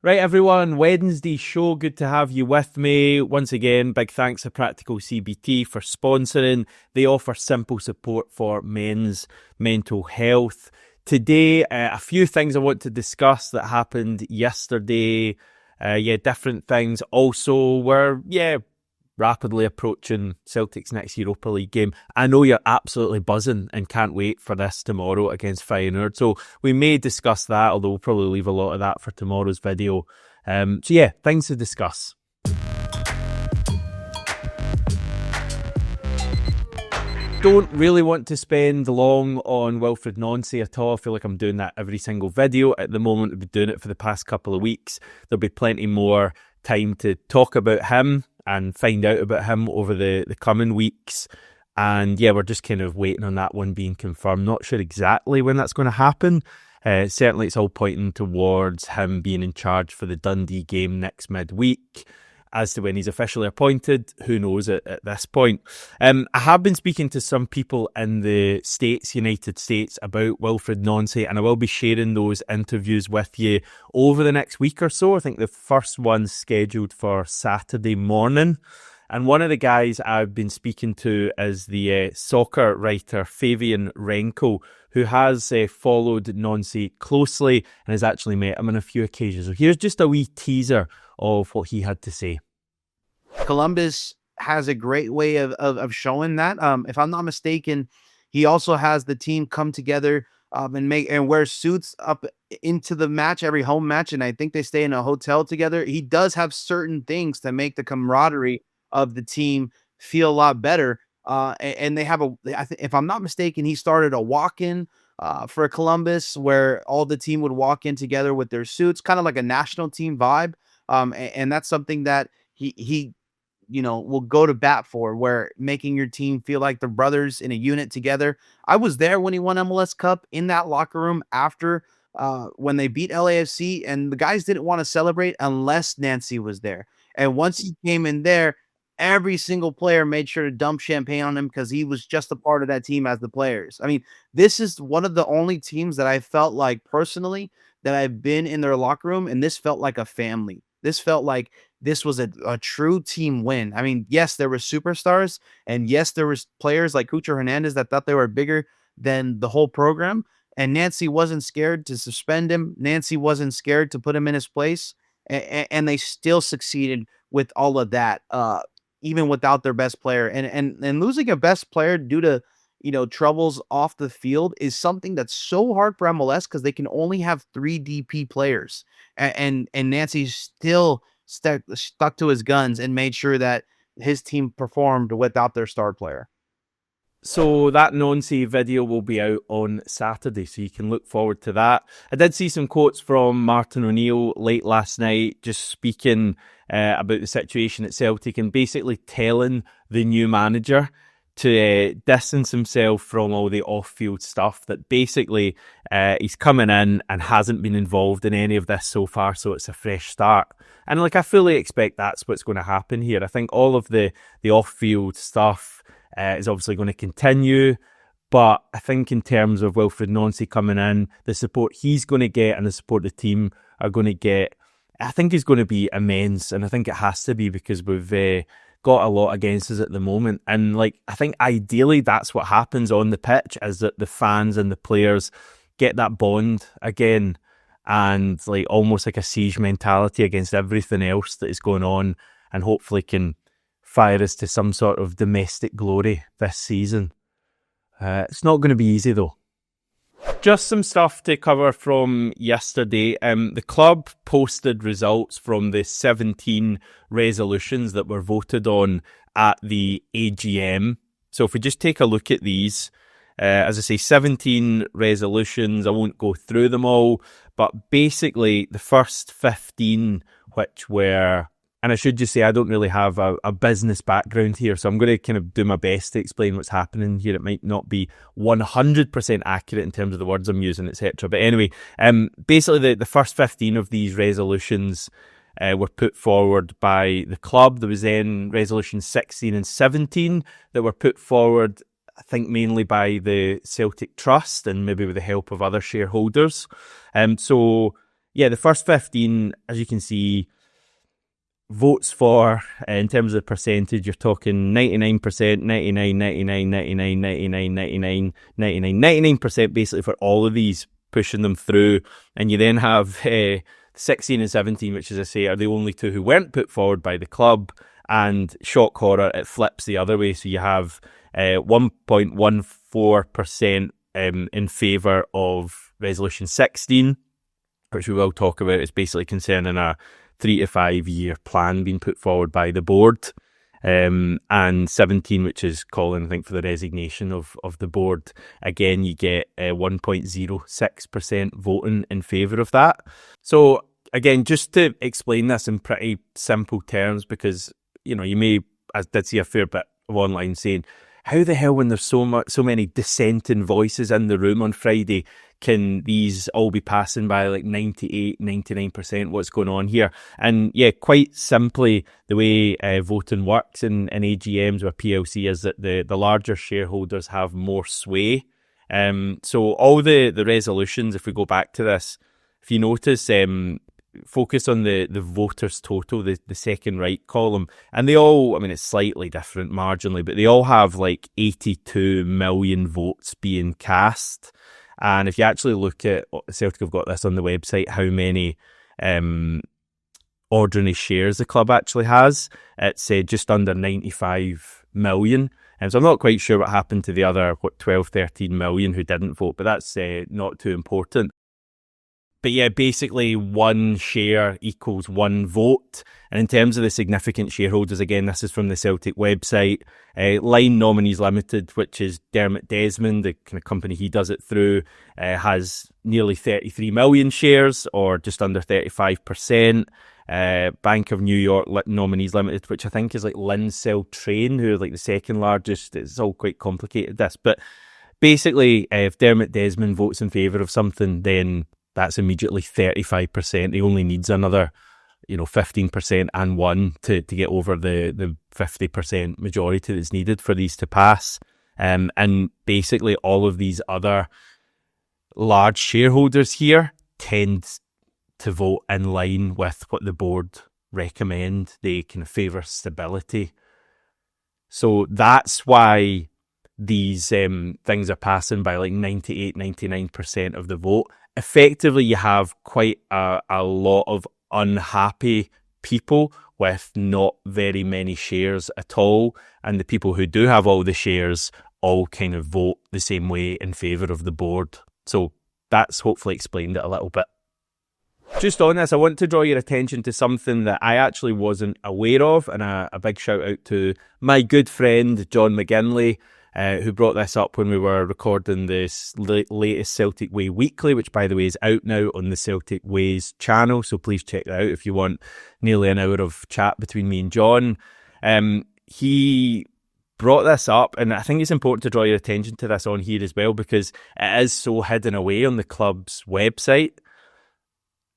Right, everyone, Wednesday show. Good to have you with me. Once again, big thanks to Practical CBT for sponsoring. They offer simple support for men's mental health. Today, a few things I want to discuss that happened yesterday. Different things. Also, we're rapidly approaching Celtic's next Europa League game. I know you're absolutely buzzing and can't wait for this tomorrow against Feyenoord. So we may discuss that, although we'll probably leave a lot of that for tomorrow's video. Things to discuss. Don't really want to spend long on Wilfried Nancy at all. I feel like I'm doing that every single video. At the moment, I've been doing it for the past couple of weeks. There'll be plenty more time to talk about him and find out about him over the coming weeks. And yeah, we're just kind of waiting on that one being confirmed. Not sure exactly when that's going to happen. Certainly it's all pointing towards him being in charge for the Dundee game next midweek. As to when he's officially appointed, who knows at this point. I have been speaking to some people in the United States, about Wilfried Nancy, and I will be sharing those interviews with you over the next week or so. I think the first one's scheduled for Saturday morning. And one of the guys I've been speaking to is the soccer writer Fabian Renko, who has followed Nancy closely and has actually met him on a few occasions. So here's just a wee teaser of what he had to say. Columbus has a great way of showing that. If I'm not mistaken, he also has the team come together and wear suits up into the match, every home match, and I think they stay in a hotel together. He does have certain things to make the camaraderie of the team feel a lot better. And they have if I'm not mistaken, he started a walk-in for Columbus where all the team would walk in together with their suits, kind of like a national team vibe. And that's something that he will go to bat for, where making your team feel like they're brothers in a unit together. I was there when he won MLS Cup in that locker room after when they beat LAFC, and the guys didn't want to celebrate unless Nancy was there. And once he came in there, every single player made sure to dump champagne on him because he was just a part of that team as the players. I mean, this is one of the only teams that I felt like personally that I've been in their locker room, and this felt like a family. This felt like this was a true team win. I mean, yes, there were superstars, and yes, there was players like Cucho Hernandez that thought they were bigger than the whole program, and Nancy wasn't scared to suspend him. Nancy wasn't scared to put him in his place, and they still succeeded with all of that, even without their best player. And losing a best player due to troubles off the field is something that's so hard for MLS because they can only have 3 DP players. And Nancy still stuck to his guns and made sure that his team performed without their star player. So that Nancy video will be out on Saturday, so you can look forward to that. I did see some quotes from Martin O'Neill late last night, just speaking about the situation at Celtic and basically telling the new manager to distance himself from all the off-field stuff, that basically he's coming in and hasn't been involved in any of this so far, so it's a fresh start. And I fully expect that's what's going to happen here. I think all of the off-field stuff is obviously going to continue, but I think in terms of Wilfried Nancy coming in, the support he's going to get and the support the team are going to get, I think is going to be immense, and I think it has to be because we've got a lot against us at the moment. And I think ideally that's what happens on the pitch, is that the fans and the players get that bond again, and almost like a siege mentality against everything else that is going on, and hopefully can fire us to some sort of domestic glory this season. It's not going to be easy though. Just some stuff to cover from yesterday. The club posted results from the 17 resolutions that were voted on at the AGM. So if we just take a look at these, as I say, 17 resolutions. I won't go through them all, but basically the first 15, which were, and I should just say I don't really have a business background here, so I'm going to kind of do my best to explain what's happening here. It might not be 100% accurate in terms of the words I'm using, etc. But anyway, basically the first 15 of these resolutions were put forward by the club. There was then resolutions 16 and 17 that were put forward, I think mainly by the Celtic Trust and maybe with the help of other shareholders. So yeah, the first 15, as you can see, votes for, in terms of percentage, you're talking 99%, 99, 99, 99, 99, 99, 99, 99% basically for all of these, pushing them through. And you then have 16 and 17, which, as I say, are the only two who weren't put forward by the club. And shock horror, it flips the other way. So you have 1.14% in favour of Resolution 16, which we will talk about. It's basically concerning a 3 to 5 year plan being put forward by the board, and 17, which is calling, I think, for the resignation of the board. Again, you get 1.06% voting in favour of that. So again, just to explain this in pretty simple terms, because you may, I did see a fair bit of online saying, how the hell, when there's so many dissenting voices in the room on Friday, can these all be passing by like 98, 99%? What's going on here? And yeah, quite simply, the way voting works in AGMs or PLC is that the larger shareholders have more sway. So all the resolutions, if we go back to this, if you notice, focus on the voters total, the second right column, and they all, I mean, it's slightly different marginally, but they all have like 82 million votes being cast. And if you actually look at, Celtic have got this on the website, how many ordinary shares the club actually has, it's just under 95 million. And so I'm not quite sure what happened to the other 12, 13 million who didn't vote, but that's not too important. But yeah, basically one share equals one vote. And in terms of the significant shareholders, again, this is from the Celtic website, Line Nominees Limited, which is Dermot Desmond, the kind of company he does it through, has nearly 33 million shares, or just under 35%. Bank of New York Nominees Limited, which I think is like Linsell Train, who are like the second largest. It's all quite complicated, this. But basically, if Dermot Desmond votes in favour of something, then that's immediately 35%. He only needs another, 15% and one to get over the 50% majority that's needed for these to pass. And basically all of these other large shareholders here tend to vote in line with what the board recommend. They kind of favour stability. So that's why these things are passing by like 98, 99% of the vote. Effectively, you have quite a lot of unhappy people with not very many shares at all. And the people who do have all the shares all kind of vote the same way in favour of the board. So that's hopefully explained it a little bit. Just on this, I want to draw your attention to something that I actually wasn't aware of, and a big shout out to my good friend John McGinley, who brought this up when we were recording this latest Celtic Way Weekly, which, by the way, is out now on the Celtic Ways channel, so please check that out if you want nearly an hour of chat between me and John. He brought this up, and I think it's important to draw your attention to this on here as well, because it is so hidden away on the club's website.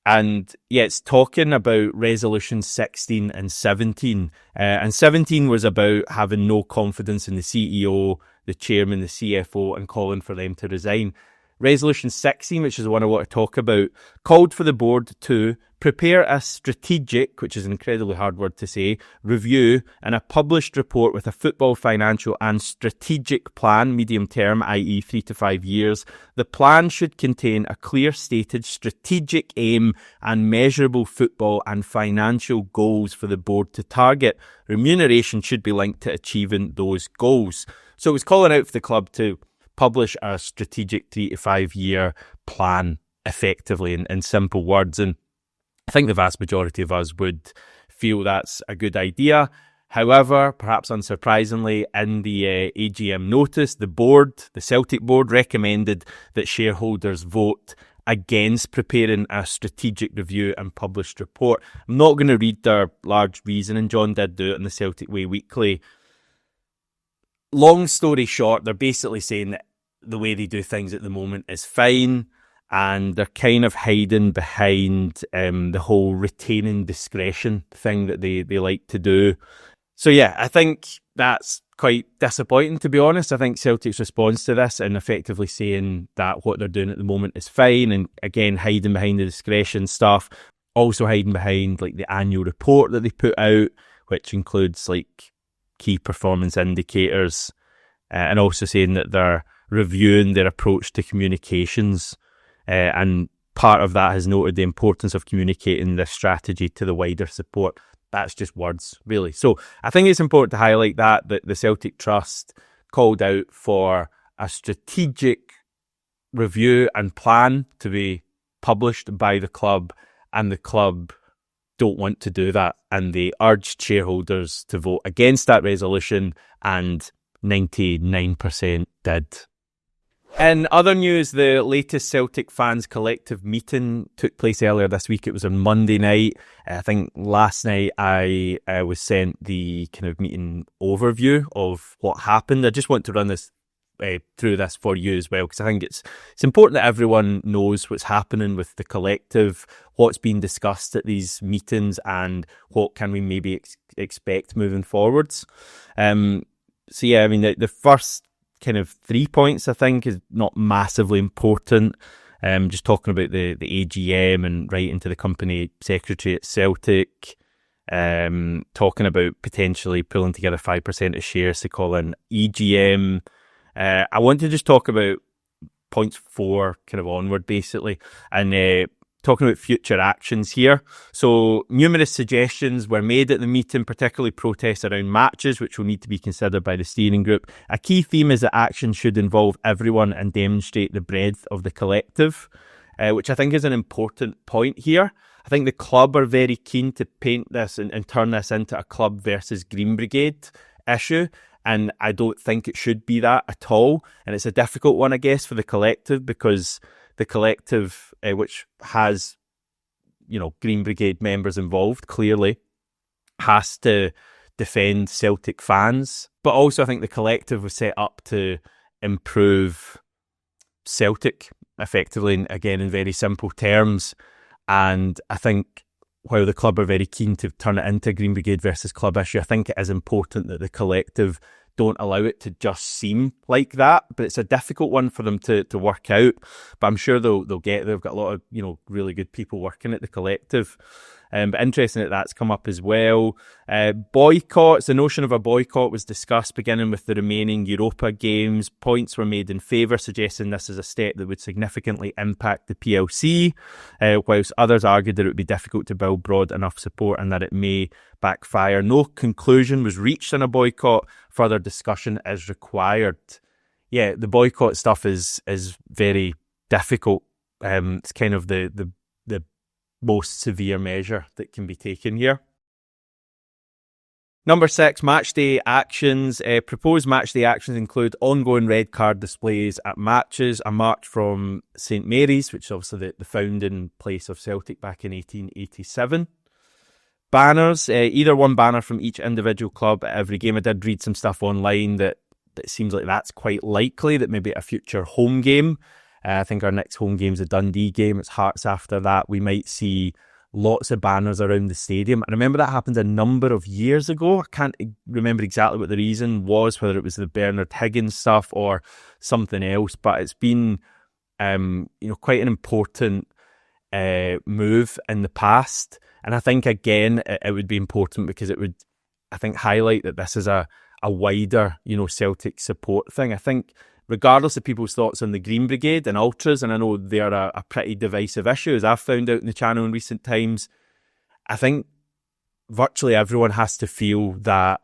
And yeah, it's talking about Resolution 16 and 17. And 17 was about having no confidence in the CEO, the chairman, the CFO, and calling for them to resign. Resolution 16, which is the one I want to talk about, called for the board to prepare a strategic, which is an incredibly hard word to say, review and a published report with a football, financial and strategic plan, medium term, i.e. 3 to 5 years. The plan should contain a clear stated strategic aim and measurable football and financial goals for the board to target. Remuneration should be linked to achieving those goals. So it was calling out for the club to publish a strategic 3 to 5 year plan, effectively, in simple words. And I think the vast majority of us would feel that's a good idea. However, perhaps unsurprisingly, in the AGM notice, the Celtic board, recommended that shareholders vote against preparing a strategic review and published report. I'm not going to read their large reasoning. John did do it in the Celtic Way Weekly. Long story short, they're basically saying that the way they do things at the moment is fine, and they're kind of hiding behind the whole retaining discretion thing that they like to do. So yeah, I think that's quite disappointing, to be honest. I think Celtic's response to this and effectively saying that what they're doing at the moment is fine, and again hiding behind the discretion stuff, also hiding behind like the annual report that they put out, which includes like key performance indicators, and also saying that they're reviewing their approach to communications, and part of that has noted the importance of communicating this strategy to the wider support. That's just words, really. So I think it's important to highlight that the Celtic Trust called out for a strategic review and plan to be published by the club, and the club don't want to do that, and they urged shareholders to vote against that resolution, and 99% did. In other news, the latest Celtic fans collective meeting took place earlier this week. It was on Monday night. I think last night I was sent the kind of meeting overview of what happened. I just want to run this through this for you as well, because I think it's important that everyone knows what's happening with the collective, what's been discussed at these meetings, and what can we maybe expect moving forwards. So yeah, I mean, the first kind of 3 points I think is not massively important. Just talking about the AGM and writing to the company secretary at Celtic, talking about potentially pulling together 5% of shares to call an EGM. I want to just talk about points 4 kind of onward basically, and talking about future actions here. So numerous suggestions were made at the meeting, particularly protests around matches, which will need to be considered by the steering group. A key theme is that action should involve everyone and demonstrate the breadth of the collective, which I think is an important point here. I think the club are very keen to paint this and turn this into a club versus Green Brigade issue, and I don't think it should be that at all. And it's a difficult one, I guess, for the collective, because the collective, which has, Green Brigade members involved, clearly has to defend Celtic fans. But also I think the collective was set up to improve Celtic, effectively, and again, in very simple terms. And I think while the club are very keen to turn it into a Green Brigade versus club issue, I think it is important that the collective don't allow it to just seem like that. But it's a difficult one for them to work out. But I'm sure they've got a lot of really good people working at the collective. But interesting that that's come up as well. Boycotts, the notion of a boycott was discussed, beginning with the remaining Europa games. Points were made in favour, suggesting this is a step that would significantly impact the PLC, whilst others argued that it would be difficult to build broad enough support and that it may backfire. No conclusion was reached on a boycott. Further discussion is required. Yeah, the boycott stuff is very difficult. It's kind of the most severe measure that can be taken here. Number 6, matchday actions. Proposed matchday actions include ongoing red card displays at matches, a march from St Mary's, which is obviously the founding place of Celtic back in 1887. Banners, either one banner from each individual club at every game. I did read some stuff online that seems like that's quite likely, that maybe a future home game, I think our next home game is a Dundee game. It's Hearts after that. We might see lots of banners around the stadium. I remember that happened a number of years ago. I can't remember exactly what the reason was, whether it was the Bernard Higgins stuff or something else, but it's been quite an important move in the past. And I think, again, it would be important because it would, I think, highlight that this is a wider, Celtic support thing. I think regardless of people's thoughts on the Green Brigade and Ultras, and I know they're a pretty divisive issue, as I've found out in the channel in recent times, I think virtually everyone has to feel that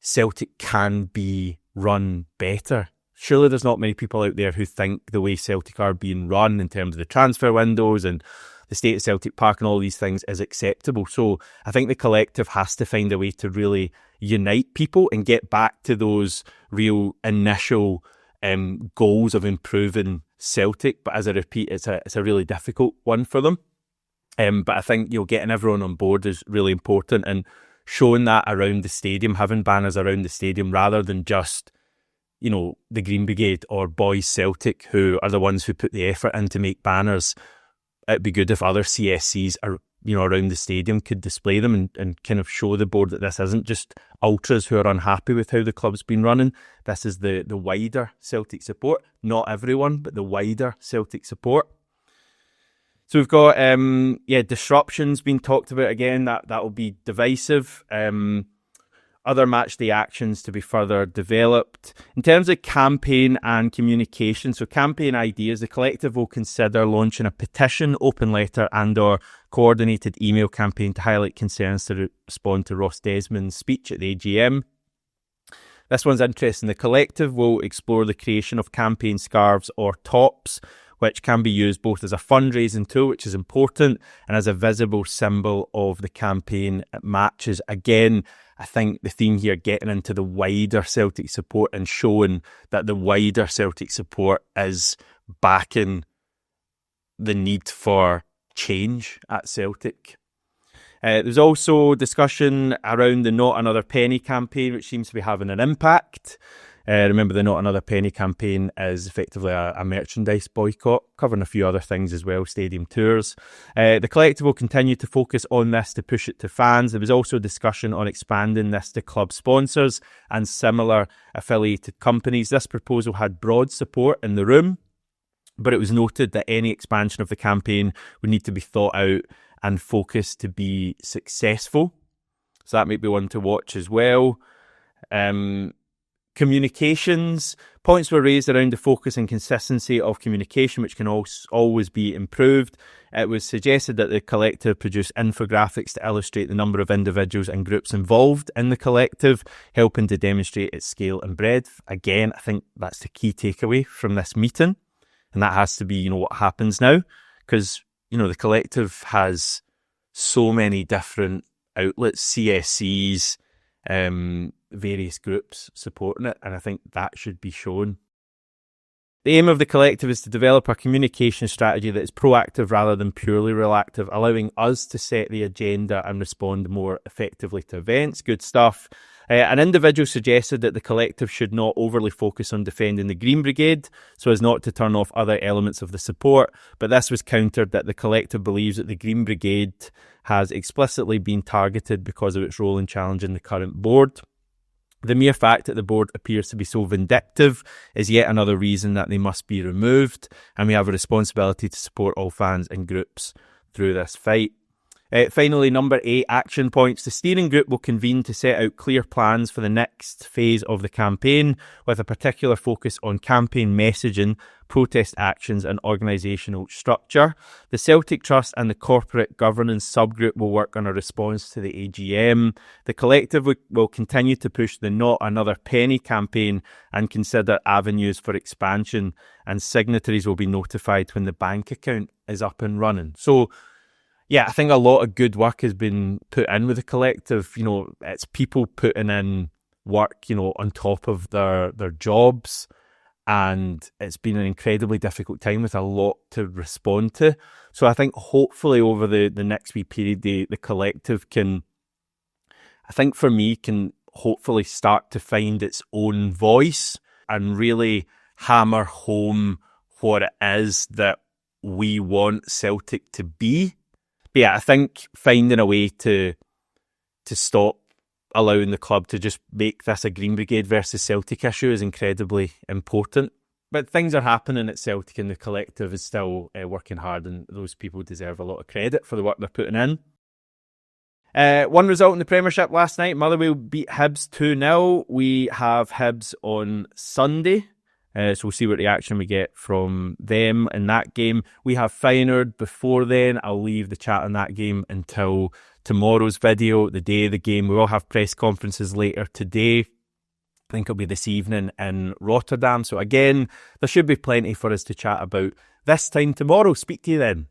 Celtic can be run better. Surely there's not many people out there who think the way Celtic are being run in terms of the transfer windows and the state of Celtic Park and all these things is acceptable. So I think the collective has to find a way to really unite people and get back to those real initial goals of improving Celtic. But as I repeat, it's a really difficult one for them. But I think getting everyone on board is really important, and showing that around the stadium, having banners around the stadium rather than just the Green Brigade or Boys Celtic, who are the ones who put the effort in to make banners. It'd be good if other CSCs are around the stadium could display them and kind of show the board that this isn't just ultras who are unhappy with how the club's been running. This is the wider Celtic support. Not everyone, but the wider Celtic support. So we've got, disruptions being talked about again. That will be divisive. Other match day actions to be further developed. In terms of campaign and communication, so campaign ideas, the collective will consider launching a petition, open letter and/or coordinated email campaign to highlight concerns to respond to Ross Desmond's speech at the AGM. This one's interesting. The collective will explore the creation of campaign scarves or tops, which can be used both as a fundraising tool, which is important, and as a visible symbol of the campaign matches. Again, I think the theme here, getting into the wider Celtic support and showing that the wider Celtic support is backing the need for change at Celtic. There's also discussion around the Not Another Penny campaign, which seems to be having an impact. Remember, the Not Another Penny campaign is effectively a merchandise boycott, covering a few other things as well, stadium tours. The collective will continue to focus on this to push it to fans. There was also discussion on expanding this to club sponsors and similar affiliated companies. This proposal had broad support in the room, but it was noted that any expansion of the campaign would need to be thought out and focused to be successful. So that might be one to watch as well. Communications. Points were raised around the focus and consistency of communication, which can always be improved. It was suggested that the collective produce infographics to illustrate the number of individuals and groups involved in the collective, helping to demonstrate its scale and breadth. Again, I think that's the key takeaway from this meeting, and that has to be, what happens now, because, the collective has so many different outlets, CSCs, various groups supporting it, and I think that should be shown. The aim of the collective is to develop a communication strategy that is proactive rather than purely reactive, allowing us to set the agenda and respond more effectively to events. Good stuff. An individual suggested that the collective should not overly focus on defending the Green Brigade so as not to turn off other elements of the support, but this was countered that the collective believes that the Green Brigade has explicitly been targeted because of its role in challenging the current board. The mere fact that the board appears to be so vindictive is yet another reason that they must be removed, and we have a responsibility to support all fans and groups through this fight. Finally, number 8, action points. The steering group will convene to set out clear plans for the next phase of the campaign, with a particular focus on campaign messaging, protest actions and organisational structure. The Celtic Trust and the corporate governance subgroup will work on a response to the AGM. The collective will continue to push the Not Another Penny campaign and consider avenues for expansion, and signatories will be notified when the bank account is up and running. So, yeah, I think a lot of good work has been put in with the collective. It's people putting in work, on top of their jobs. And it's been an incredibly difficult time with a lot to respond to. So I think hopefully over the next wee period, the collective can hopefully start to find its own voice and really hammer home what it is that we want Celtic to be. But yeah, I think finding a way to stop allowing the club to just make this a Green Brigade versus Celtic issue is incredibly important. But things are happening at Celtic, and the collective is still working hard, and those people deserve a lot of credit for the work they're putting in. One result in the Premiership last night, Motherwell beat Hibs 2-0. We have Hibs on Sunday. So we'll see what reaction we get from them in that game. We have Feyenoord before then. I'll leave the chat on that game until tomorrow's video, the day of the game. We will have press conferences later today. I think it'll be this evening in Rotterdam. So again, there should be plenty for us to chat about this time tomorrow. Speak to you then.